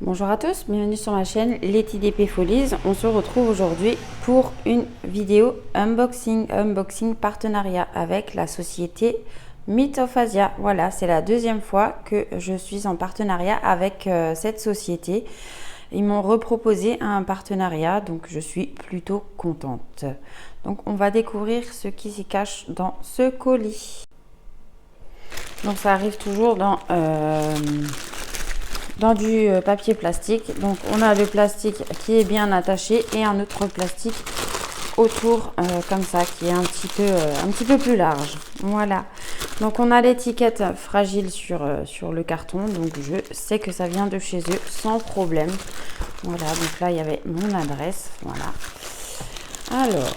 Bonjour à tous, bienvenue sur ma chaîne Letty DP Folies. On se retrouve aujourd'hui pour une vidéo unboxing partenariat avec la société Mythophasia. Voilà, c'est la deuxième fois que je suis en partenariat avec cette société. Ils m'ont reproposé un partenariat, donc je suis plutôt contente. Donc on va découvrir ce qui s'y cache dans ce colis. Donc ça arrive toujours dans du papier plastique. Donc on a le plastique qui est bien attaché et un autre plastique autour comme ça qui est un petit peu plus large. Voilà, donc on a l'étiquette fragile sur le carton, donc je sais que ça vient de chez eux sans problème. Voilà, donc là il y avait mon adresse. Voilà, alors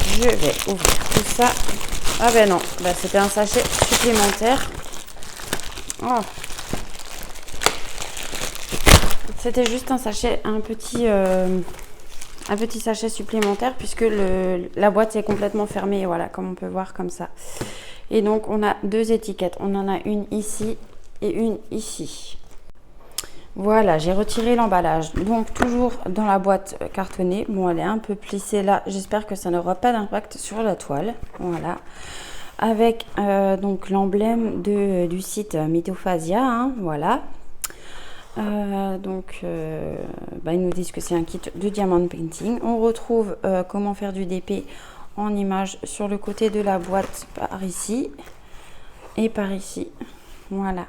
je vais ouvrir tout ça. Ah ben non, ben c'était un sachet supplémentaire. Oh. C'était juste un sachet, un petit sachet supplémentaire puisque la boîte est complètement fermée, voilà, comme on peut voir comme ça. Et donc on a deux étiquettes, on en a une ici et une ici. Voilà, j'ai retiré l'emballage, donc toujours dans la boîte cartonnée. Bon, elle est un peu plissée là, j'espère que ça n'aura pas d'impact sur la toile. Voilà, avec donc l'emblème du site Mythophasia, hein, voilà. Ils nous disent que c'est un kit de diamond painting. On retrouve comment faire du DP en image sur le côté de la boîte par ici et par ici. Voilà.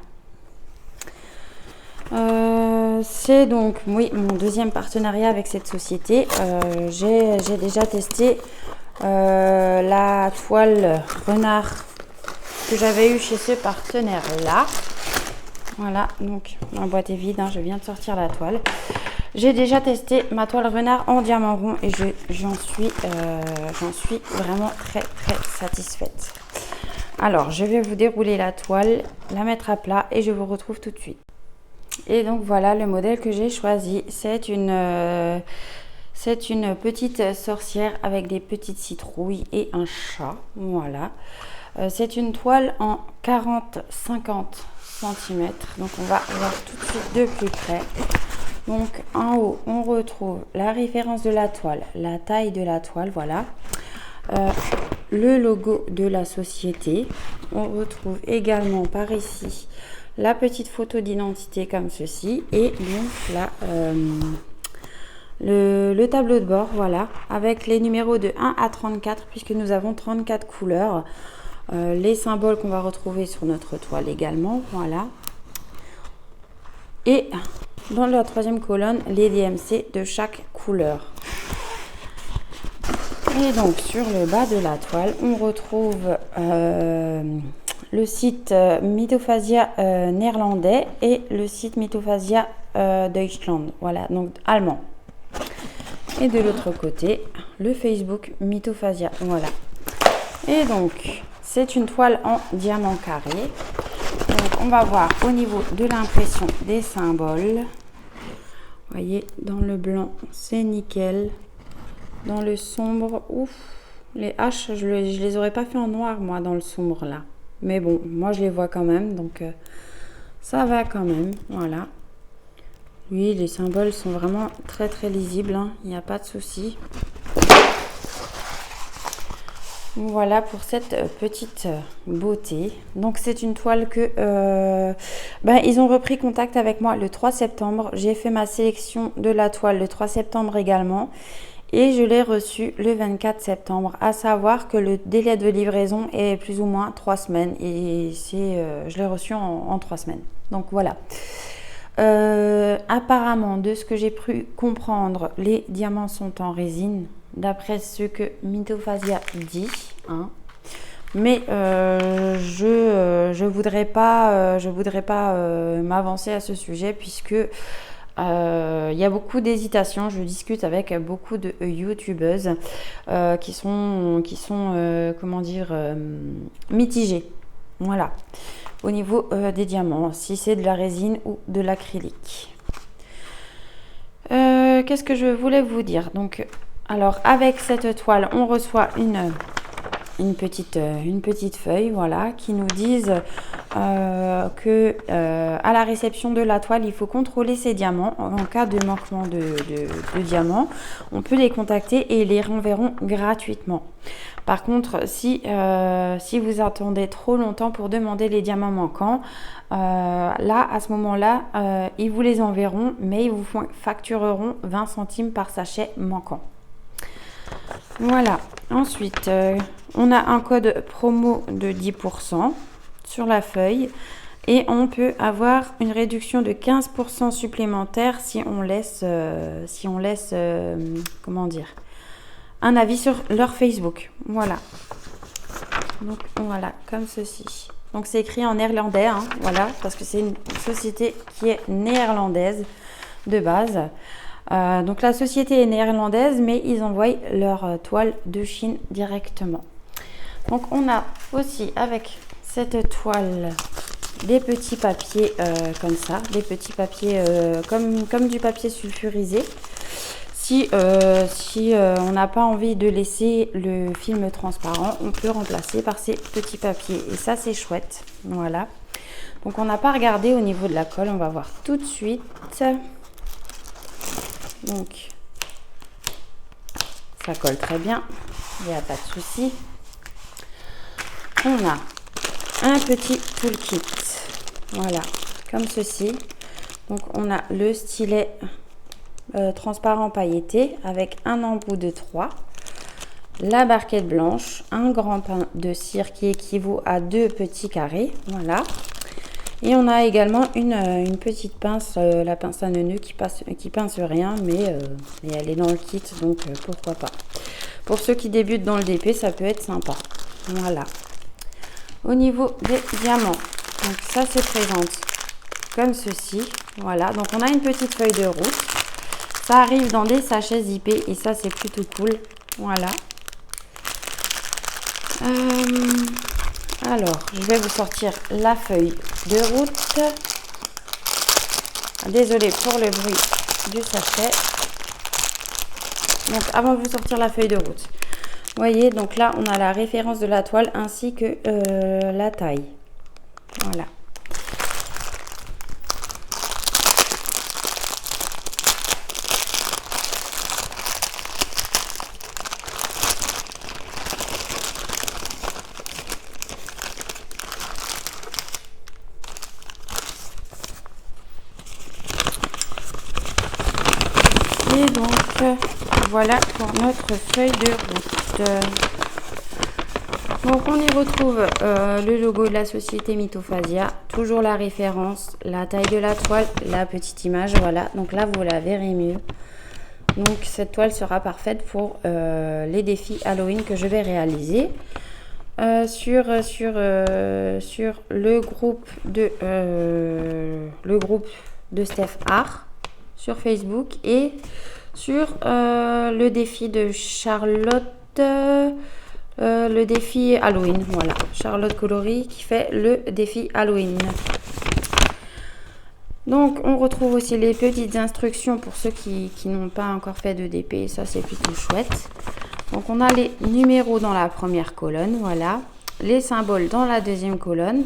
C'est donc oui mon deuxième partenariat avec cette société. J'ai déjà testé la toile renard que j'avais eu chez ce partenaire là. Voilà, donc ma boîte est vide, hein, je viens de sortir la toile. J'ai déjà testé ma toile renard en diamant rond et j'en suis vraiment très satisfaite. Alors je vais vous dérouler la toile, la mettre à plat et je vous retrouve tout de suite. Et donc voilà le modèle que j'ai choisi. C'est une petite sorcière avec des petites citrouilles et un chat. Voilà. C'est une toile en 40-50 cm. Donc on va voir tout de suite de plus près. Donc en haut, on retrouve la référence de la toile, la taille de la toile, voilà. Le logo de la société. On retrouve également par ici la petite photo d'identité comme ceci et donc là le tableau de bord, voilà, avec les numéros de 1 à 34 puisque nous avons 34 couleurs. Les symboles qu'on va retrouver sur notre toile également, voilà. Et dans la troisième colonne, les DMC de chaque couleur. Et donc sur le bas de la toile, on retrouve le site Mythophasia néerlandais et le site Mythophasia Deutschland, voilà, donc allemand. Et de l'autre côté, le Facebook Mythophasia, voilà. Et donc, c'est une toile en diamant carré. Donc, on va voir au niveau de l'impression des symboles. Vous voyez, dans le blanc, c'est nickel. Dans le sombre, ouf, les H, je les aurais pas fait en noir, moi, dans le sombre, là. Mais bon, moi, je les vois quand même, donc ça va quand même, voilà. Oui, les symboles sont vraiment très lisibles, hein. Il n'y a pas de souci. Voilà pour cette petite beauté. Donc c'est une toile que ils ont repris contact avec moi le 3 septembre. J'ai fait ma sélection de la toile le 3 septembre également. Et je l'ai reçue le 24 septembre. À savoir que le délai de livraison est plus ou moins 3 semaines. Et je l'ai reçu en 3 semaines. Donc voilà. Apparemment, de ce que j'ai pu comprendre, les diamants sont en résine. D'après ce que Mythophasia dit, hein. Mais je voudrais pas m'avancer à ce sujet puisque il y a beaucoup d'hésitations. Je discute avec beaucoup de youtubeuses qui sont comment dire mitigées. Voilà, au niveau des diamants, si c'est de la résine ou de l'acrylique. Qu'est-ce que je voulais vous dire? Donc alors avec cette toile, on reçoit une petite feuille, voilà, qui nous disent que à la réception de la toile, il faut contrôler ces diamants. En cas de manquement de diamants, on peut les contacter et ils les renverront gratuitement. Par contre, si vous attendez trop longtemps pour demander les diamants manquants, là, à ce moment-là, ils vous les enverront, mais ils vous factureront 20 centimes par sachet manquant. Voilà. Ensuite, on a un code promo de 10% sur la feuille et on peut avoir une réduction de 15% supplémentaire si on laisse, comment dire, un avis sur leur Facebook. Voilà. Donc voilà, comme ceci. Donc c'est écrit en néerlandais, hein, voilà, parce que c'est une société qui est néerlandaise de base. Donc la société est néerlandaise, mais ils envoient leur toile de Chine directement. Donc on a aussi avec cette toile des petits papiers comme ça, des petits papiers comme du papier sulfurisé. Si on n'a pas envie de laisser le film transparent, on peut remplacer par ces petits papiers. Et ça, c'est chouette. Voilà. Donc, on n'a pas regardé au niveau de la colle. On va voir tout de suite. Donc, ça colle très bien. Il n'y a pas de souci. On a un petit toolkit. Voilà. Comme ceci. Donc, on a le stylet transparent pailleté avec un embout de 3, la barquette blanche, un grand pain de cire qui équivaut à 2 petits carrés, voilà. Et on a également une petite pince, la pince à neuneu qui pince rien, mais elle est dans le kit, donc pourquoi pas. Pour ceux qui débutent dans le DP, ça peut être sympa. Voilà. Au niveau des diamants, donc ça se présente comme ceci, voilà. Donc on a une petite feuille de route. Ça arrive dans des sachets zippés et ça, c'est plutôt cool. Voilà. Alors, je vais vous sortir la feuille de route. Désolée pour le bruit du sachet. Donc, avant de vous sortir la feuille de route, vous voyez, donc là, on a la référence de la toile ainsi que la taille. Voilà. Et donc, voilà pour notre feuille de route. Donc, on y retrouve le logo de la société Mythophasia, toujours la référence, la taille de la toile, la petite image. Voilà, donc là, vous la verrez mieux. Donc, cette toile sera parfaite pour les défis Halloween que je vais réaliser. Sur le groupe de Steph Art sur Facebook et sur le défi de Charlotte, le défi Halloween. Voilà, Charlotte Coloris qui fait le défi Halloween. Donc, on retrouve aussi les petites instructions pour ceux qui n'ont pas encore fait de DP. Ça, c'est plutôt chouette. Donc, on a les numéros dans la première colonne. Voilà. Les symboles dans la deuxième colonne.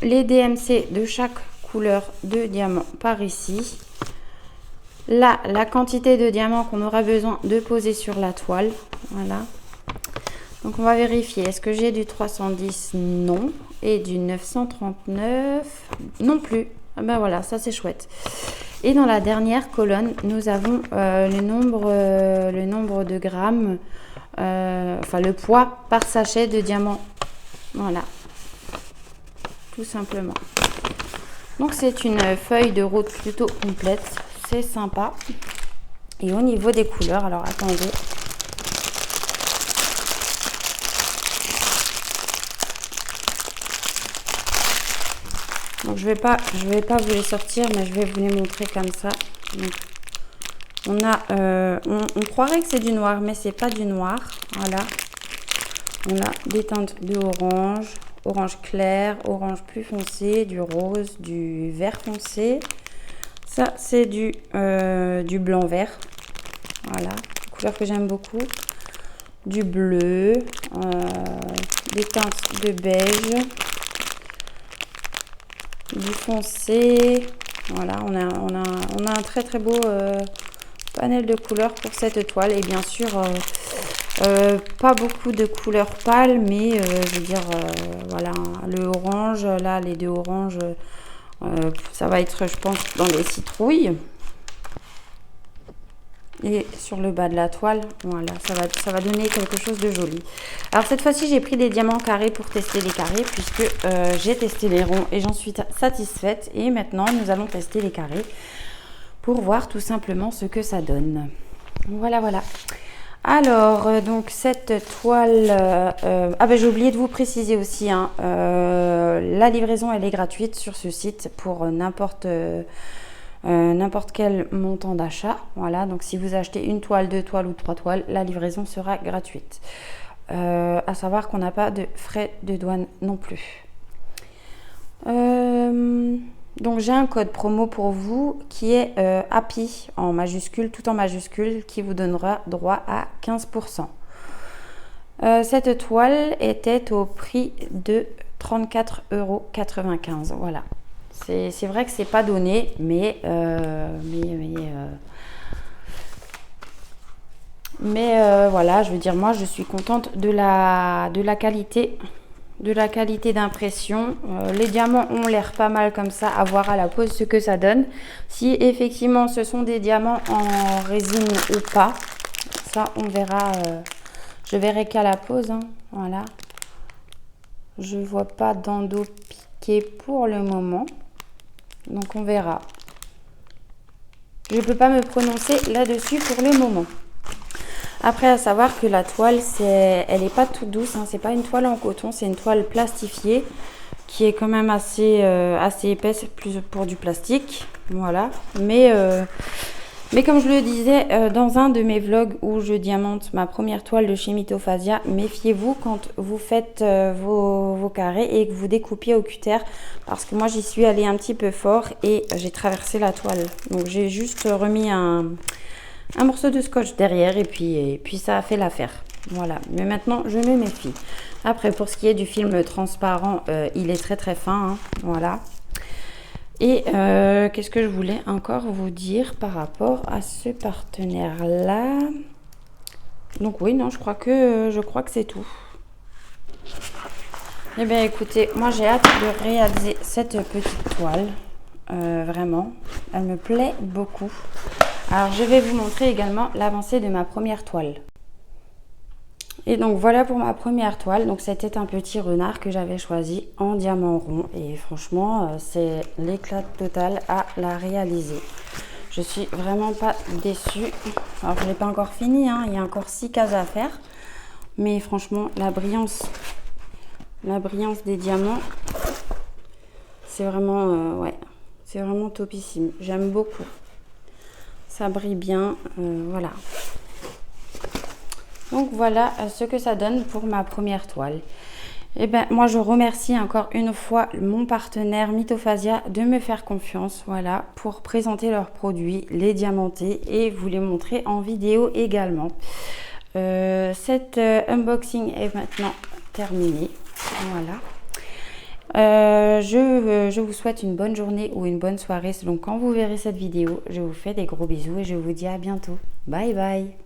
Les DMC de chaque couleur de diamant par ici. Là, la quantité de diamants qu'on aura besoin de poser sur la toile. Voilà. Donc, on va vérifier. Est-ce que j'ai du 310? Non. Et du 939? Non plus. Ah ben voilà, ça c'est chouette. Et dans la dernière colonne, nous avons le nombre de grammes, enfin le poids par sachet de diamants. Voilà. Tout simplement. Donc, c'est une feuille de route plutôt complète. C'est sympa. Et au niveau des couleurs, alors attendez. Donc, je vais pas vous les sortir, mais je vais vous les montrer comme ça. Donc, on croirait que c'est du noir, mais c'est pas du noir. Voilà. On a des teintes de orange, orange clair, orange plus foncé, du rose, du vert foncé. Ça, c'est du blanc vert. Voilà, couleur que j'aime beaucoup. Du bleu, des teintes de beige, du foncé. Voilà, on a un très très beau panel de couleurs pour cette toile. Et bien sûr, pas beaucoup de couleurs pâles, mais je veux dire, voilà, le orange, là, les deux oranges, ça va être, je pense, dans les citrouilles. Et sur le bas de la toile, voilà, ça va donner quelque chose de joli. Alors cette fois-ci, j'ai pris des diamants carrés pour tester les carrés, puisque j'ai testé les ronds et j'en suis satisfaite. Et maintenant, nous allons tester les carrés pour voir tout simplement ce que ça donne. Voilà, voilà. Alors, donc cette toile, ah ben j'ai oublié de vous préciser aussi, hein, la livraison elle est gratuite sur ce site pour n'importe quel montant d'achat. Voilà, donc si vous achetez une toile, deux toiles ou trois toiles, la livraison sera gratuite. À savoir qu'on n'a pas de frais de douane non plus. Donc j'ai un code promo pour vous qui est Happy en majuscule, tout en majuscule, qui vous donnera droit à 15%. Cette toile était au prix de 34,95 €. Voilà. C'est vrai que c'est pas donné, mais voilà, je veux dire, moi je suis contente de la qualité. De la qualité d'impression. Les diamants ont l'air pas mal comme ça, à voir à la pose ce que ça donne. Si effectivement ce sont des diamants en résine ou pas, ça on verra. Je verrai qu'à la pose. Hein. Voilà. Je vois pas d'endo piqué pour le moment. Donc on verra. Je ne peux pas me prononcer là-dessus pour le moment. Après, à savoir que la toile, elle n'est pas toute douce, hein, c'est pas une toile en coton, c'est une toile plastifiée qui est quand même assez épaisse, plus pour du plastique, voilà. Mais comme je le disais dans un de mes vlogs où je diamante ma première toile de chez Mythophasia, méfiez-vous quand vous faites vos carrés et que vous découpez au cutter, parce que moi j'y suis allée un petit peu fort et j'ai traversé la toile. Donc j'ai juste remis un morceau de scotch derrière et puis ça a fait l'affaire. Voilà, mais maintenant je me méfie. Après, pour ce qui est du film transparent, il est très très fin, hein. Voilà. Et qu'est-ce que je voulais encore vous dire par rapport à ce partenaire là? Donc oui, non, je crois que c'est tout. Eh bien écoutez, moi j'ai hâte de réaliser cette petite toile. Vraiment, elle me plaît beaucoup. Alors je vais vous montrer également l'avancée de ma première toile. Et donc voilà pour ma première toile. Donc c'était un petit renard que j'avais choisi en diamant rond. Et franchement, c'est l'éclat total à la réaliser. Je suis vraiment pas déçue. Alors je n'ai pas encore fini, hein. Il y a encore 6 cases à faire. Mais franchement, la brillance des diamants, c'est vraiment, ouais, c'est vraiment topissime. J'aime beaucoup. Ça brille bien, voilà. Donc voilà ce que ça donne pour ma première toile. Et ben moi je remercie encore une fois mon partenaire Mythophasia de me faire confiance, voilà, pour présenter leurs produits, les diamanter et vous les montrer en vidéo également. Cet unboxing est maintenant terminé, voilà. Je vous souhaite une bonne journée ou une bonne soirée selon quand vous verrez cette vidéo. Je vous fais des gros bisous et je vous dis à bientôt. Bye bye.